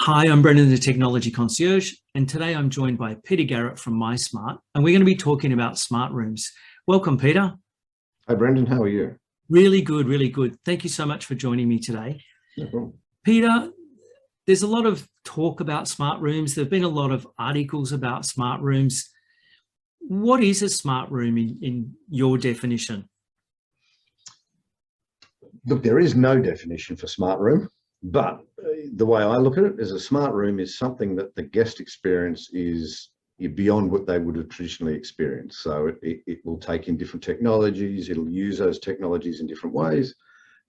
Hi, I'm Brendon, the Technology Concierge, and today I'm joined by Peter Garrett from mySmart, and we're going to be talking about smart rooms. Welcome, Peter. Hi, Brendon. How are you? Really good, really good. Thank you so much for joining me today. No problem. Peter, there's a lot of talk about smart rooms. There have been a lot of articles about smart rooms. What is a smart room in your definition? Look, there is no definition for smart room, but the way I look at it is a smart room is something that the guest experience is beyond what they would have traditionally experienced. So it will take in different technologies. It'll use those technologies in different ways,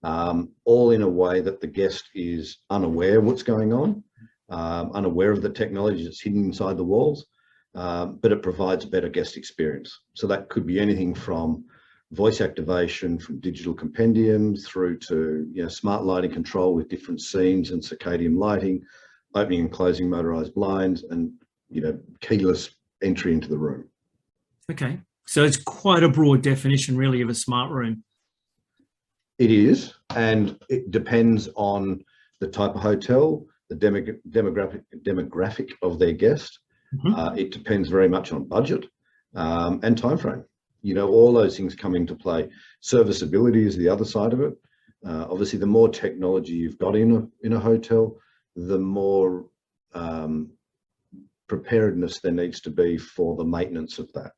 all in a way that the guest is unaware of what's going on, unaware of the technology that's hidden inside the walls, but it provides a better guest experience. So that could be anything from voice activation, from digital compendiums through to smart lighting control with different scenes and circadian lighting, opening and closing motorized blinds, and keyless entry into the room. Okay, so it's quite a broad definition really of a smart room. It is, and it depends on the type of hotel, the demographic of their guest. It depends very much on budget and time frame. All those things come into play. Serviceability is the other side of it. Obviously, the more technology you've got in a hotel, the more preparedness there needs to be for the maintenance of that.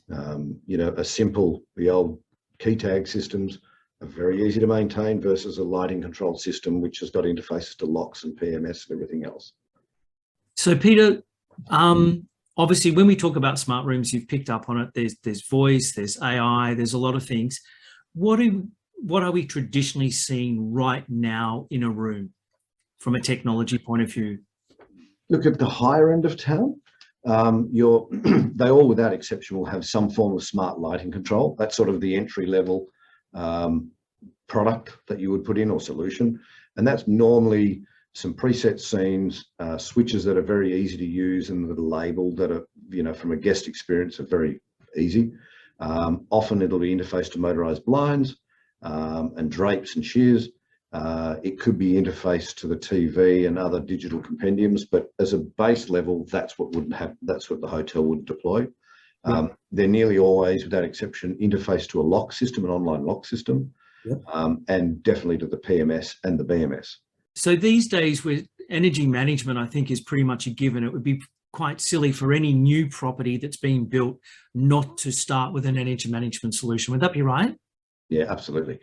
The old key tag systems are very easy to maintain versus a lighting control system, which has got interfaces to locks and PMS and everything else. So, Peter, obviously, when we talk about smart rooms, you've picked up on it. There's voice, there's AI, there's a lot of things. What are we traditionally seeing right now in a room from a technology point of view? Look, at the higher end of town, they all, without exception, will have some form of smart lighting control. That's sort of the entry level product that you would put in, or solution, and that's normally some preset scenes, switches that are very easy to use and that are labeled, that are, from a guest experience, are very easy. Often it'll be interfaced to motorized blinds and drapes and shears. It could be interfaced to the TV and other digital compendiums, but as a base level, that's what the hotel would deploy. They're nearly always, without exception, interfaced to a lock system, an online lock system, and definitely to the PMS and the BMS. So these days, with energy management, I think is pretty much a given. It would be quite silly for any new property that's being built not to start with an energy management solution. Would that be right? Yeah, absolutely.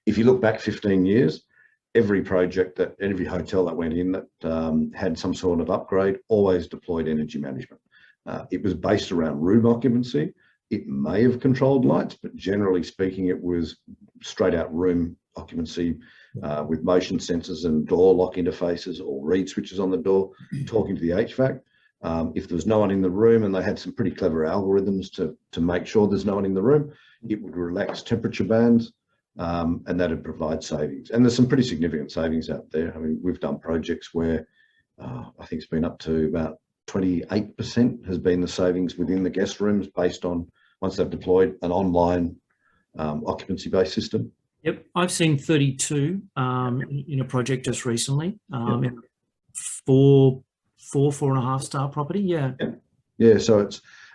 If you look back 15 years, every hotel that went in that had some sort of upgrade always deployed energy management. It was based around room occupancy. It may have controlled lights, but generally speaking, it was straight out room occupancy with motion sensors and door lock interfaces or reed switches on the door, talking to the HVAC. If there was no one in the room, and they had some pretty clever algorithms to make sure there's no one in the room, it would relax temperature bands, and that'd provide savings. And there's some pretty significant savings out there. I mean, we've done projects where I think it's been up to about 28% has been the savings within the guest rooms based on once they've deployed an online occupancy-based system. Yep, I've seen 32 in a project just recently. Four and a half star property. Yeah. So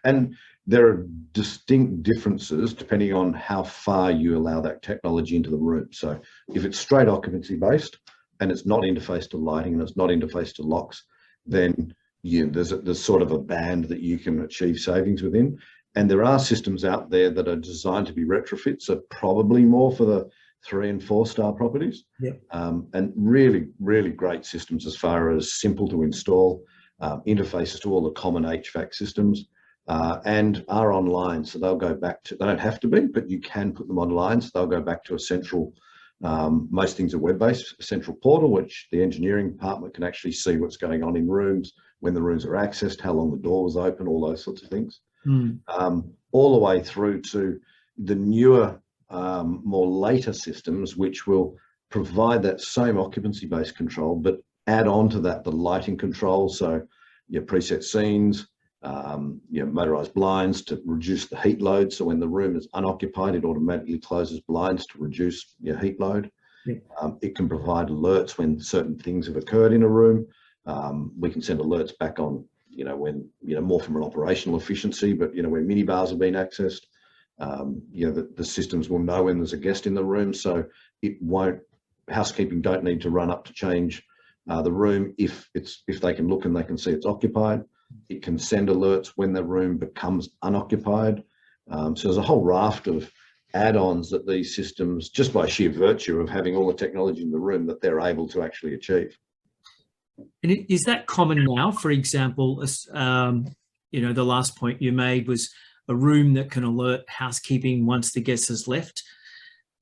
and there are distinct differences depending on how far you allow that technology into the room. So if it's straight occupancy based and it's not interfaced to lighting and it's not interfaced to locks, then there's sort of a band that you can achieve savings within. And there are systems out there that are designed to be retrofits, so probably more for the 3 and 4 star properties. And really, really great systems as far as simple to install, interfaces to all the common HVAC systems, and are online. So they'll go back to, they don't have to be, but you can put them online. So they'll go back to a central, most things are web-based, a central portal, which the engineering department can actually see what's going on in rooms, when the rooms are accessed, how long the door was open, all those sorts of things. All the way through to the newer, more later systems, which will provide that same occupancy-based control, but add on to that the lighting control. So your preset scenes, motorized blinds to reduce the heat load. So when the room is unoccupied, it automatically closes blinds to reduce your heat load. It can provide alerts when certain things have occurred in a room. We can send alerts back on, when, more from an operational efficiency, but, when minibars have been accessed, the systems will know when there's a guest in the room. So housekeeping don't need to run up to change the room if they can look and they can see it's occupied. It can send alerts when the room becomes unoccupied. So there's a whole raft of add-ons that these systems, just by sheer virtue of having all the technology in the room, that they're able to actually achieve. And is that common now? For example, the last point you made was a room that can alert housekeeping once the guest has left.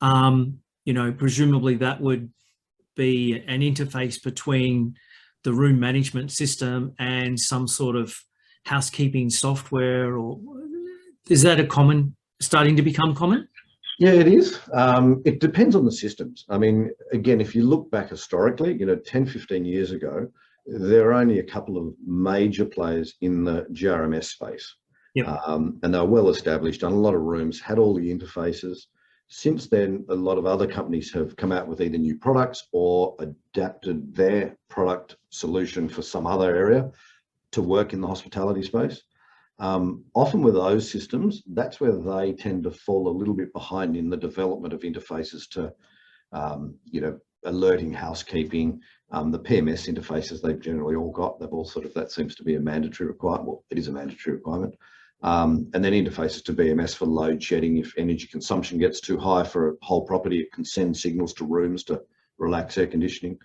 Presumably that would be an interface between the room management system and some sort of housekeeping software, or is that starting to become common? Yeah, it is. It depends on the systems. I mean, again, if you look back historically, 10, 15 years ago, there are only a couple of major players in the GRMS space. Yep. And they were well established, and a lot of rooms had all the interfaces. Since then, a lot of other companies have come out with either new products or adapted their product solution for some other area to work in the hospitality space. Often with those systems, that's where they tend to fall a little bit behind in the development of interfaces to, alerting housekeeping. The PMS interfaces they've generally all got, that seems to be a mandatory requirement. Well, it is a mandatory requirement. And then interfaces to BMS for load shedding. If energy consumption gets too high for a whole property, it can send signals to rooms to relax air conditioning.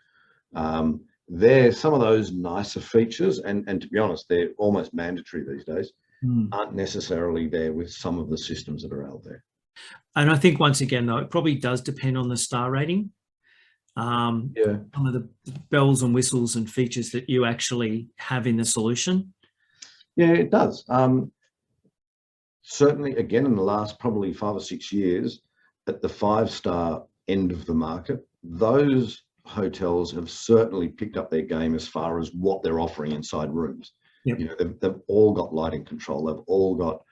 There's some of those nicer features, and to be honest, they're almost mandatory these days, aren't necessarily there with some of the systems that are out there. And I think once again, though, it probably does depend on the star rating. Some of the bells and whistles and features that you actually have in the solution. Yeah, it does. Certainly, again, in the last probably 5 or 6 years, at the 5-star end of the market, those hotels have certainly picked up their game as far as what they're offering inside rooms. Yep. They've all got lighting control. They've all got,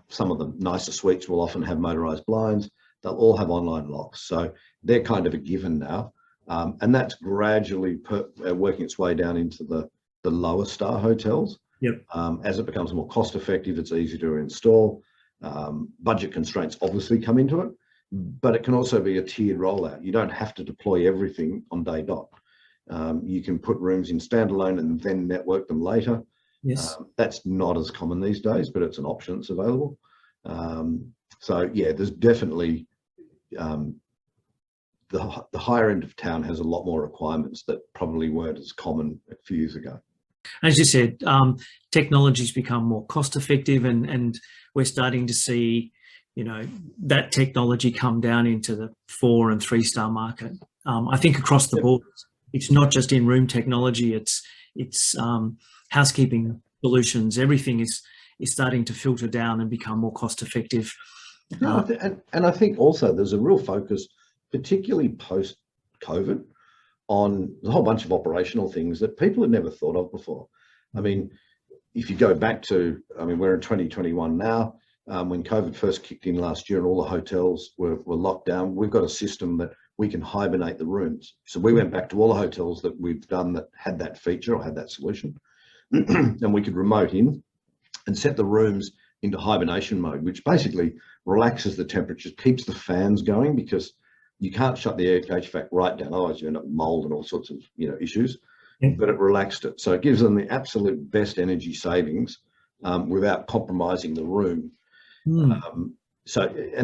some of the nicer suites will often have motorized blinds. They'll all have online locks. So they're kind of a given now. And that's gradually working its way down into the lower star hotels. Yep. As it becomes more cost effective, it's easier to install. Budget constraints obviously come into it, but it can also be a tiered rollout. You don't have to deploy everything on day dot. You can put rooms in standalone and then network them later. Yes. That's not as common these days, but it's an option that's available. So yeah, there's definitely the higher end of town has a lot more requirements that probably weren't as common a few years ago. As you said, technology's become more cost effective, and we're starting to see, that technology come down into the 4 and 3-star market. I think across the board, it's not just in room technology, it's housekeeping solutions. Everything is starting to filter down and become more cost effective. Yeah, and I think also there's a real focus, particularly post-COVID, on a whole bunch of operational things that people had never thought of before. I mean, if you go back to, we're in 2021 now, when COVID first kicked in last year and all the hotels were locked down, we've got a system that we can hibernate the rooms. So we went back to all the hotels that we've done that had that feature or had that solution, and we could remote in and set the rooms into hibernation mode, which basically relaxes the temperatures, keeps the fans going, because you can't shut the HVAC right down, otherwise you end up mold and all sorts of issues. Yeah. But it relaxed it, so it gives them the absolute best energy savings without compromising the room. And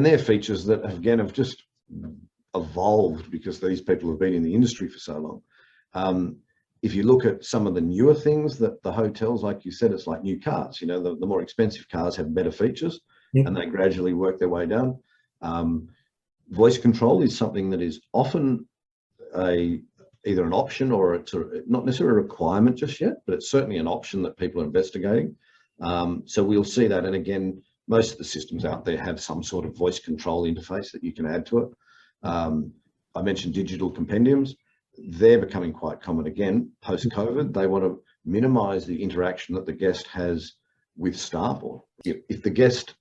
they're features that have just evolved because these people have been in the industry for so long. If you look at some of the newer things that the hotels, like you said, it's like new cars. The more expensive cars have better features, and they gradually work their way down. Voice control is something that is often either an option or it's not necessarily a requirement just yet, but it's certainly an option that people are investigating. So we'll see that. And again, most of the systems out there have some sort of voice control interface that you can add to it. I mentioned digital compendiums. They're becoming quite common again post-COVID. They want to minimize the interaction that the guest has with staff, or if the guest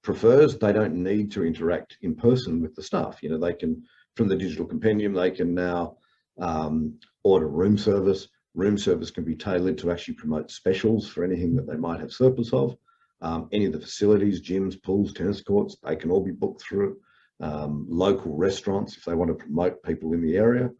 prefers, they don't need to interact in person with the staff. They can, from the digital compendium, they can now order room service. Room service can be tailored to actually promote specials for anything that they might have surplus of. Any of the facilities, gyms, pools, tennis courts, they can all be booked through. Local restaurants, if they want to promote people in the area.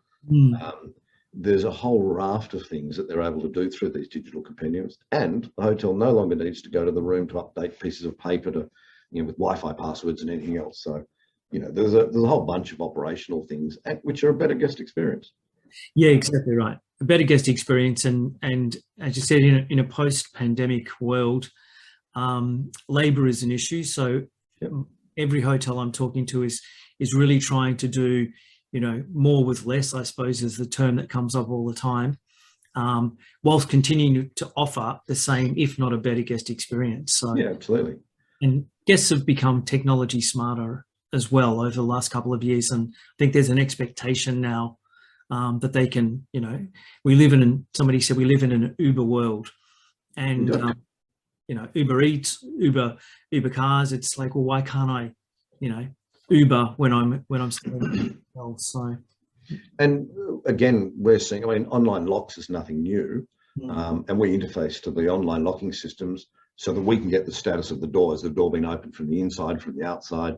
There's a whole raft of things that they're able to do through these digital compendiums, and the hotel no longer needs to go to the room to update pieces of paper to, with Wi-Fi passwords and anything else. So, there's a whole bunch of operational things which are a better guest experience. Yeah, exactly right. A better guest experience, and as you said, in a post-pandemic world, labour is an issue. So every hotel I'm talking to is really trying to do, more with less, I suppose, is the term that comes up all the time, whilst continuing to offer the same, if not a better guest experience. So yeah, absolutely. And guests have become technology smarter as well over the last couple of years, and I think there's an expectation now that they can, somebody said we live in an Uber world, and Uber Eats, Uber cars. It's like, well, why can't I, Uber when I'm staying else? So, and again, we're seeing. Online locks is nothing new, and we interface to the online locking systems so that we can get the status of the door. Has the door been opened from the inside, from the outside?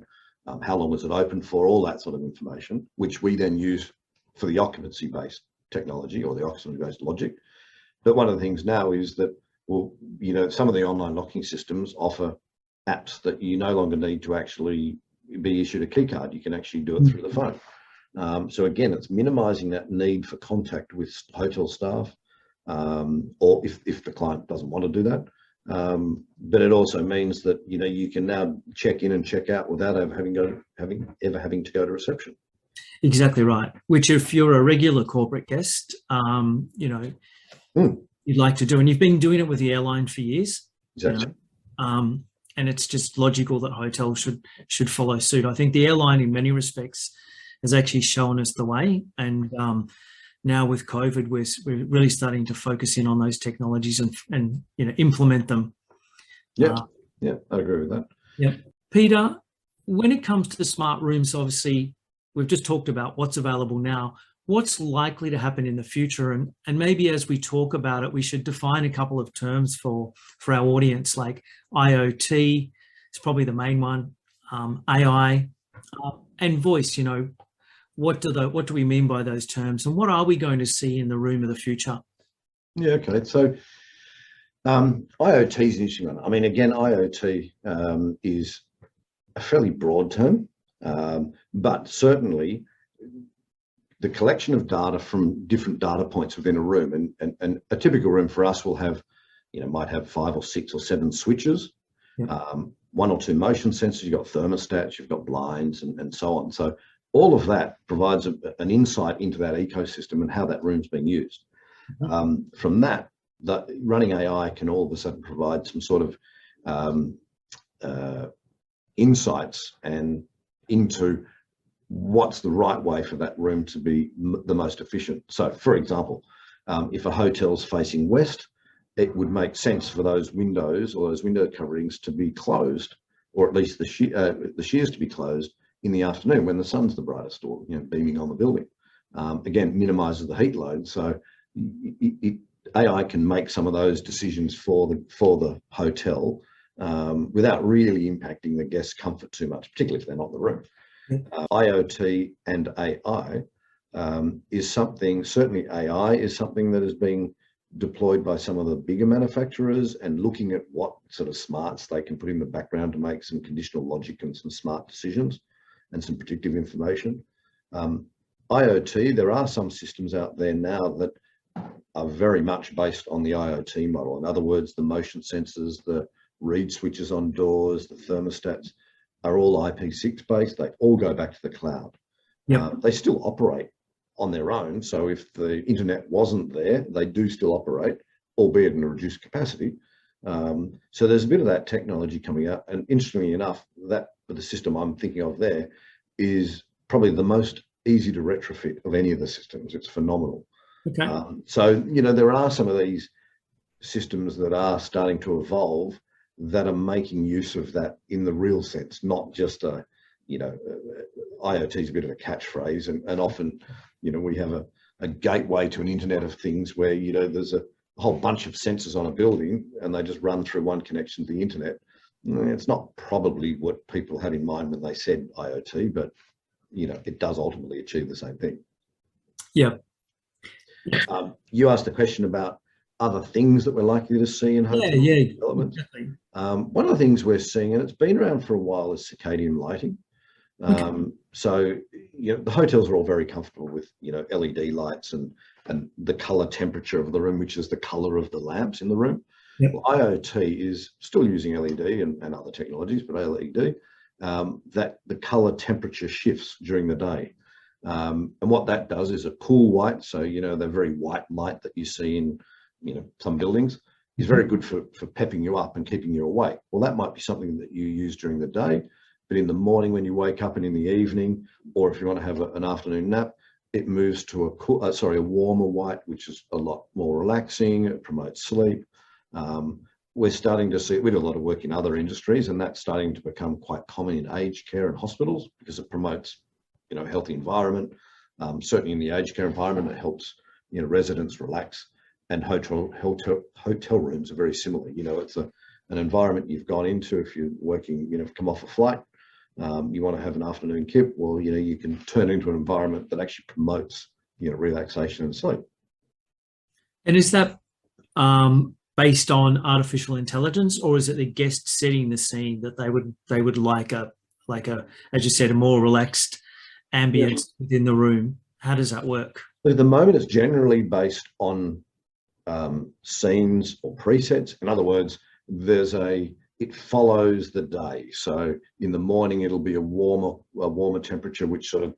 How long was it open for? All that sort of information, which we then use for the occupancy-based technology or the occupancy-based logic. But one of the things now is that, some of the online locking systems offer apps that you no longer need to actually be issued a key card. You can actually do it through the phone. So again, it's minimizing that need for contact with hotel staff, or if the client doesn't want to do that. But it also means that, you can now check in and check out without ever having to go to reception. Exactly right. Which, if you're a regular corporate guest, you'd like to do, and you've been doing it with the airline for years. Exactly. And it's just logical that hotels should follow suit. I think the airline, in many respects, has actually shown us the way. And now with COVID, we're really starting to focus in on those technologies and implement them. Yeah, I agree with that. Yeah, Peter, when it comes to smart rooms, obviously, we've just talked about what's available now. What's likely to happen in the future? And maybe as we talk about it, we should define a couple of terms for our audience, like IoT, it's probably the main one, AI, and voice. What do we mean by those terms, and what are we going to see in the room of the future? Yeah, okay. So IoT is an interesting one. Again, IoT is a fairly broad term, but certainly the collection of data from different data points within a room, and a typical room for us will have, might have 5 or 6 or 7 switches, 1 or 2 motion sensors, you've got thermostats, you've got blinds, and so on. So all of that provides an insight into that ecosystem and how that room's being used. From that, running AI can all of a sudden provide some sort of insights and into what's the right way for that room to be the most efficient. So, for example, if a hotel's facing west, it would make sense for those windows or those window coverings to be closed, or at least the shears to be closed in the afternoon when the sun's the brightest, or beaming on the building. Again, minimises the heat load. So AI can make some of those decisions for the hotel without really impacting the guest's comfort too much, particularly if they're not in the room. IoT and AI is something, certainly AI is something that is being deployed by some of the bigger manufacturers, and looking at what sort of smarts they can put in the background to make some conditional logic and some smart decisions and some predictive information. IoT, there are some systems out there now that are very much based on the IoT model. In other words, the motion sensors, the reed switches on doors, the thermostats are all IP6 based. They all go back to the cloud. They still operate on their own. So if the internet wasn't there, they do still operate, albeit in a reduced capacity. So there's a bit of that technology coming out. And interestingly enough, that the system I'm thinking of there is probably the most easy to retrofit of any of the systems. It's phenomenal. Okay. So, there are some of these systems that are starting to evolve that are making use of that in the real sense, not just IoT is a bit of a catchphrase, and often, we have a gateway to an Internet of Things where, you know, there's a whole bunch of sensors on a building and they just run through one connection to the internet. It's not probably what people had in mind when they said IoT, but, you know, it does ultimately achieve the same thing. Yeah. You asked a question about other things that we're likely to see in hotel development. Exactly. One of the things we're seeing, and it's been around for a while, is circadian lighting. So, you know, the hotels are all very comfortable with, you know, LED lights and the color temperature of the room, which is the color of the lamps in the room. Yep. Well, IoT is still using LED and other technologies, but LED, that the color temperature shifts during the day. And what that does is a cool white. So, you know, the very white light that you see in, you know, some buildings is very good for pepping you up and keeping you awake. Well, that might be something that you use during the day, but in the morning when you wake up and in the evening, or if you want to have an afternoon nap, it moves to a warmer white, which is a lot more relaxing. It promotes sleep. We're starting to see, we do a lot of work in other industries, and that's starting to become quite common in aged care and hospitals because it promotes, you know, a healthy environment. Certainly in the aged care environment, it helps, you know, residents relax. And hotel rooms are very similar. You know, it's an environment you've gone into if you're working, you know, come off a flight, you want to have an afternoon kip. Well, you know, you can turn into an environment that actually promotes, you know, relaxation and sleep. And is that based on artificial intelligence, or is it the guest setting the scene that they would like a as you said, a more relaxed ambience within the room? How does that work? At the moment, it's generally based on scenes or presets. In other words, it follows the day. So in the morning, it'll be a warmer temperature, which sort of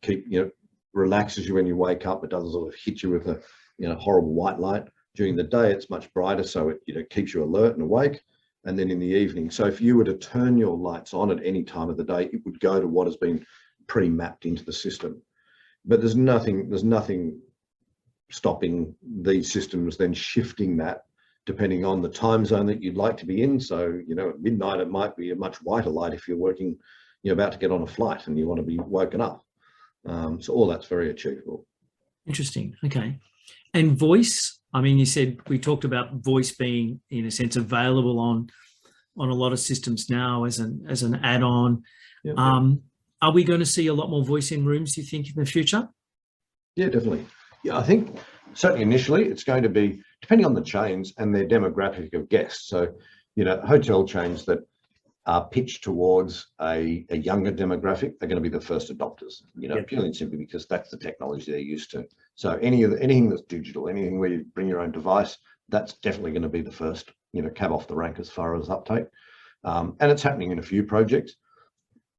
relaxes you when you wake up. It doesn't sort of hit you with a, you know, horrible white light. During the day, it's much brighter, so it, you know, keeps you alert and awake. And then in the evening, so if you were to turn your lights on at any time of the day, it would go to what has been pre-mapped into the system. But there's nothing stopping these systems then shifting that depending on the time zone that you'd like to be in. So, you know, at midnight, it might be a much whiter light if you're working, you're about to get on a flight and you want to be woken up. So all that's very achievable. Interesting. Okay. And voice, I mean, you said, we talked about voice being, in a sense, available on a lot of systems now as an add-on. Yep. Are we going to see a lot more voice in rooms, you think, in the future? Yeah, definitely. Yeah, I think certainly initially it's going to be, depending on the chains and their demographic of guests. So, you know, hotel chains that are pitched towards a younger demographic, they're going to be the first adopters, you know, purely and simply because that's the technology they're used to. So anything that's digital, anything where you bring your own device, that's definitely going to be the first, you know, cab off the rank as far as uptake. And it's happening in a few projects.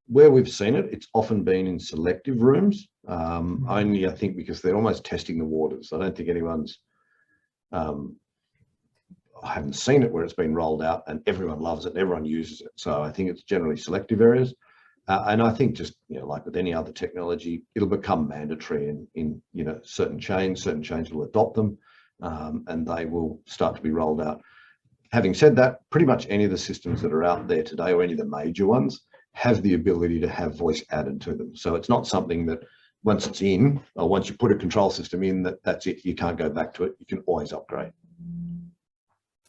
Where we've seen it, it's often been in selective rooms, only I think because they're almost testing the waters. I don't think anyone's, I haven't seen it where it's been rolled out and everyone loves it and everyone uses it. So I think it's generally selective areas. And I think just, you know, like with any other technology, it'll become mandatory in you know, certain chains will adopt them, and they will start to be rolled out. Having said that, pretty much any of the systems that are out there today, or any of the major ones, have the ability to have voice added to them. So it's not something that once it's in, or once you put a control system in, that's it, you can't go back to it. You can always upgrade.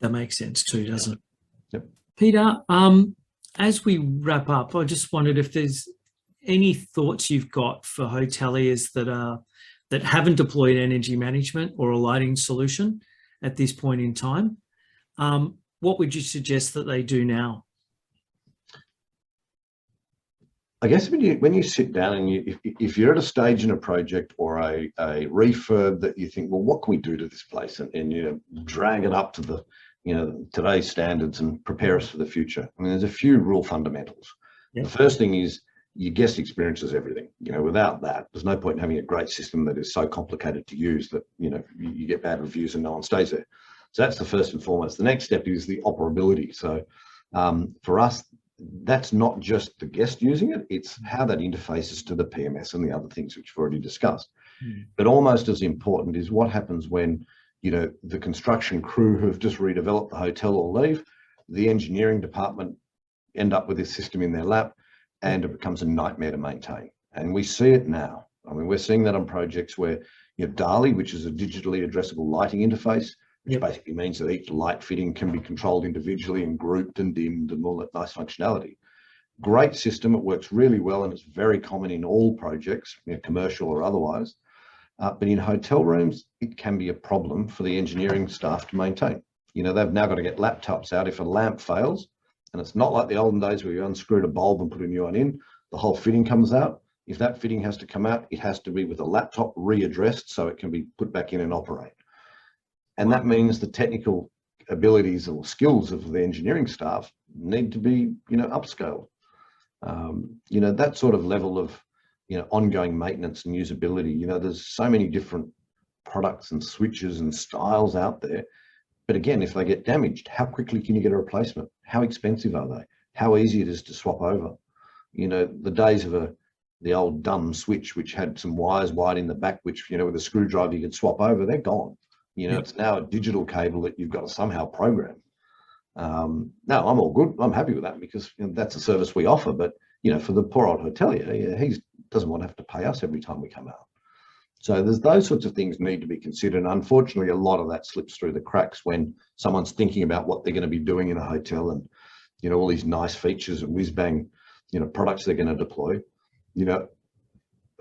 That makes sense too, doesn't it? Yep. Peter, as we wrap up, I just wondered if there's any thoughts you've got for hoteliers that haven't deployed energy management or a lighting solution at this point in time. What would you suggest that they do now? I guess when you sit down and if you're at a stage in a project or a refurb that you think, well, what can we do to this place, and you know, drag it up to the, you know, today's standards and prepare us for the future. I mean, there's a few real fundamentals. Yep. The first thing is your guest experience is everything. You know, without that, there's no point in having a great system that is so complicated to use that, you know, you get bad reviews and no one stays there. So that's the first and foremost. The next step is the operability. So for us, that's not just the guest using it, it's how that interfaces to the PMS and the other things which we've already discussed. But almost as important is what happens when, you know, the construction crew who have just redeveloped the hotel all leave, the engineering department end up with this system in their lap, and it becomes a nightmare to maintain. And we see it now. I mean, we're seeing that on projects where, You have DALI, which is a digitally addressable lighting interface, which Yep. basically means that each light fitting can be controlled individually and grouped and dimmed and all that nice functionality. Great system. It works really well, and it's very common in all projects, commercial or otherwise. But in hotel rooms, it can be a problem for the engineering staff to maintain. They've now got to get laptops out if a lamp fails, and it's not like the olden days where you unscrewed a bulb and put a new one in. The whole fitting comes out. If that fitting has to come out, it has to be with a laptop readdressed so it can be put back in and operate. And that means the technical abilities or skills of the engineering staff need to be, upscaled. That sort of level of, ongoing maintenance and usability. There's so many different products and switches and styles out there. But again, if they get damaged, how quickly can you get a replacement? How expensive are they? How easy it is to swap over? The days of the old dumb switch, which had some wires wide in the back, which, with a screwdriver you could swap over, they're gone. It's now a digital cable that you've got to somehow program. No, I'm all good. I'm happy with that because that's a service we offer. But, for the poor old hotelier, he doesn't want to have to pay us every time we come out. So there's those sorts of things need to be considered. And unfortunately, a lot of that slips through the cracks when someone's thinking about what they're going to be doing in a hotel and, all these nice features and whiz bang, products they're going to deploy.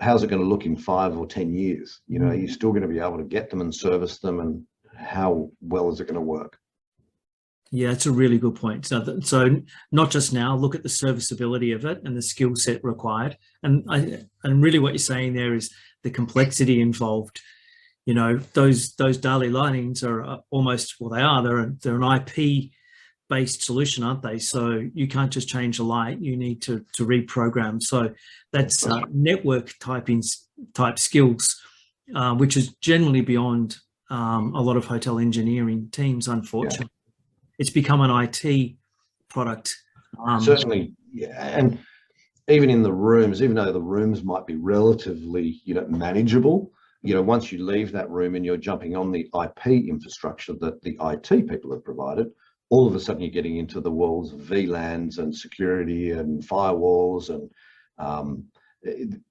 How's it going to look in 5 or 10 years? Are you still going to be able to get them and service them, and how well is it going to work? Yeah, it's a really good point. So not just now, look at the serviceability of it and the skill set required. And really what you're saying there is the complexity involved. Those DALI lightings are almost, well, they're an IP based solution, aren't they? So you can't just change the light, you need to reprogram. So that's network type skills, which is generally beyond a lot of hotel engineering teams, unfortunately. Yeah. It's become an IT product. Certainly, yeah. And even in the rooms, even though the rooms might be relatively, manageable, once you leave that room and you're jumping on the IP infrastructure that the IT people have provided, all of a sudden you're getting into the worlds of VLANs and security and firewalls, and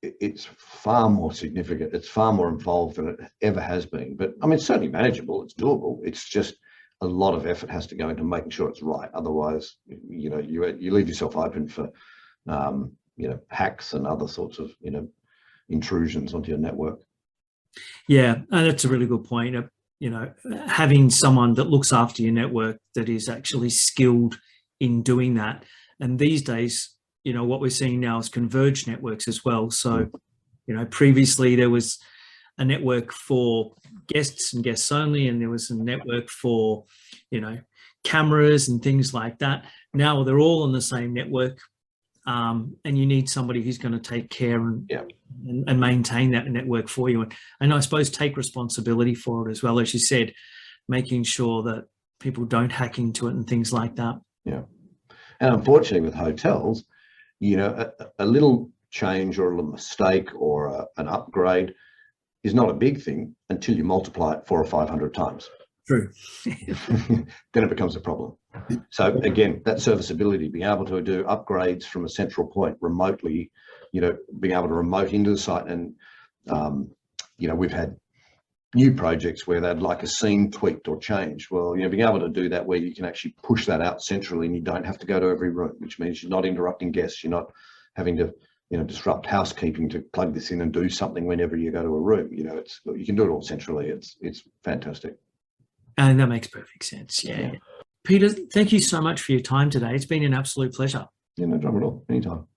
it's far more significant. It's far more involved than it ever has been. But I mean, it's certainly manageable. It's doable. It's just a lot of effort has to go into making sure it's right. Otherwise, you leave yourself open for, hacks and other sorts of, intrusions onto your network. Yeah, and that's a really good point. Having someone that looks after your network that is actually skilled in doing that. And these days, what we're seeing now is converged networks as well. So, previously there was a network for guests and guests only, and there was a network for, cameras and things like that. Now they're all on the same network, and you need somebody who's going to take care and maintain that network for you. And I suppose take responsibility for it as well, as you said, making sure that people don't hack into it and things like that. Yeah. And unfortunately with hotels, a little change or a little mistake or an upgrade is not a big thing until you multiply it 400 or 500 times. True. Then it becomes a problem. So again, that serviceability, being able to do upgrades from a central point remotely, being able to remote into the site. And, we've had new projects where they'd like a scene tweaked or changed. Well, being able to do that where you can actually push that out centrally and you don't have to go to every room, which means you're not interrupting guests. You're not having to, disrupt housekeeping to plug this in and do something whenever you go to a room. You can do it all centrally. It's fantastic. And that makes perfect sense. Yeah. Peter, thank you so much for your time today. It's been an absolute pleasure. Yeah, no trouble at all. Anytime.